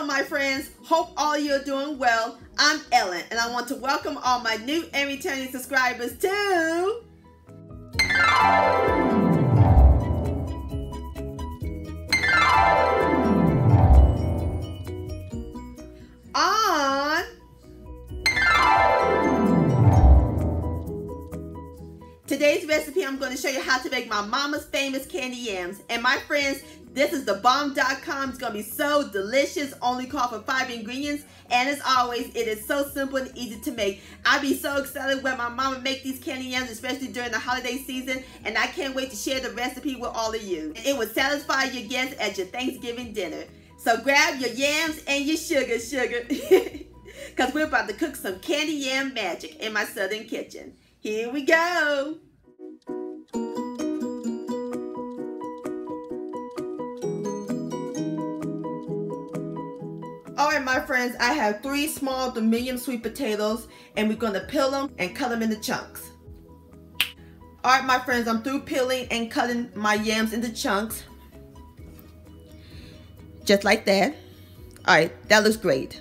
Hello my friends, hope all you're doing well. I'm Ellen and I want to welcome all my new and returning subscribers to today's recipe. I'm going to show you how to make my mama's famous candy yams. And my friends, this is the bomb.com. It's going to be so delicious. Only call for 5 ingredients. And as always, it is so simple and easy to make. I'll be so excited when my mama make these candy yams, especially during the holiday season. And I can't wait to share the recipe with all of you. It will satisfy your guests at your Thanksgiving dinner. So grab your yams and your sugar. Because we're about to cook some candy yam magic in my southern kitchen. Here we go. Alright my friends, I have 3 small to medium sweet potatoes and we're going to peel them and cut them into chunks. Alright my friends, I'm through peeling and cutting my yams into chunks. Just like that. Alright, that looks great.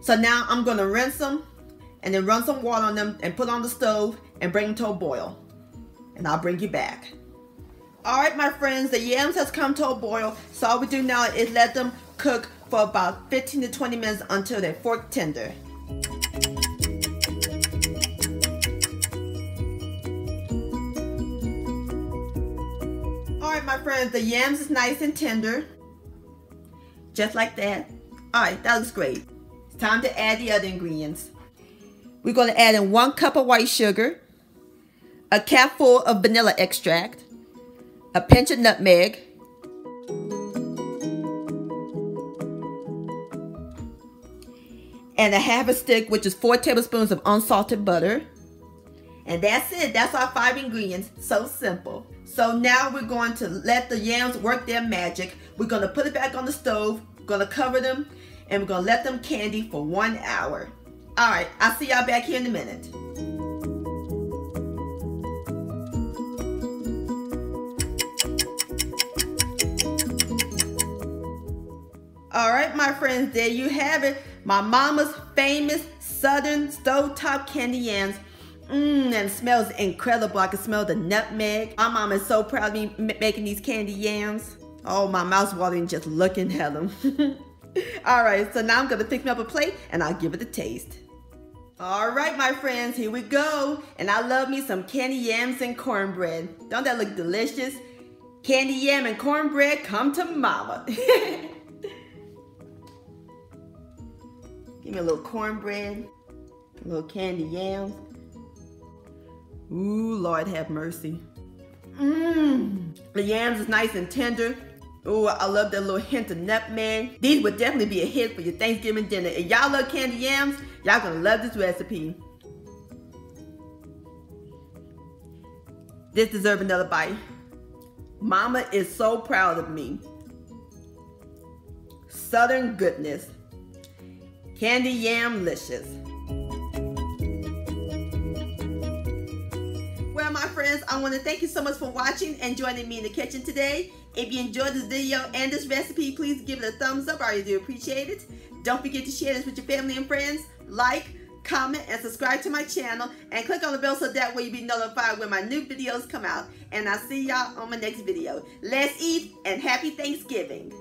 So now I'm going to rinse them and then run some water on them and put on the stove and bring them to a boil. And I'll bring you back. Alright my friends, the yams has come to a boil. So all we do now is let them cook for about 15 to 20 minutes until they're fork tender. Alright my friends, the yams is nice and tender. Just like that. Alright, that looks great. It's time to add the other ingredients. We're going to add in 1 cup of white sugar, a cupful of vanilla extract, a pinch of nutmeg, and a half a stick, which is 4 tablespoons of unsalted butter. And that's it. That's our 5 ingredients. So simple. So now we're going to let the yams work their magic. We're going to put it back on the stove. We're going to cover them. And we're going to let them candy for 1 hour. Alright, I'll see y'all back here in a minute. Alright my friends, there you have it. My mama's famous southern stovetop candy yams. And it smells incredible. I can smell the nutmeg. My mama is so proud of me making these candy yams. Oh, my mouth's watering just looking at them. Alright, so now I'm going to pick me up a plate and I'll give it a taste. Alright my friends, here we go. And I love me some candy yams and cornbread. Don't that look delicious? Candy yam and cornbread, come to mama. Give me a little cornbread, a little candy yams. Ooh, Lord have mercy. The yams is nice and tender. Ooh, I love that little hint of nutmeg. These would definitely be a hit for your Thanksgiving dinner. If y'all love candy yams, y'all gonna love this recipe. This deserves another bite. Mama is so proud of me. Southern goodness. Candy yam-licious. Well, my friends, I want to thank you so much for watching and joining me in the kitchen today. If you enjoyed this video and this recipe, please give it a thumbs up. I really do appreciate it. Don't forget to share this with your family and friends. Like, comment, and subscribe to my channel. And click on the bell so that way you'll be notified when my new videos come out. And I'll see y'all on my next video. Let's eat and happy Thanksgiving.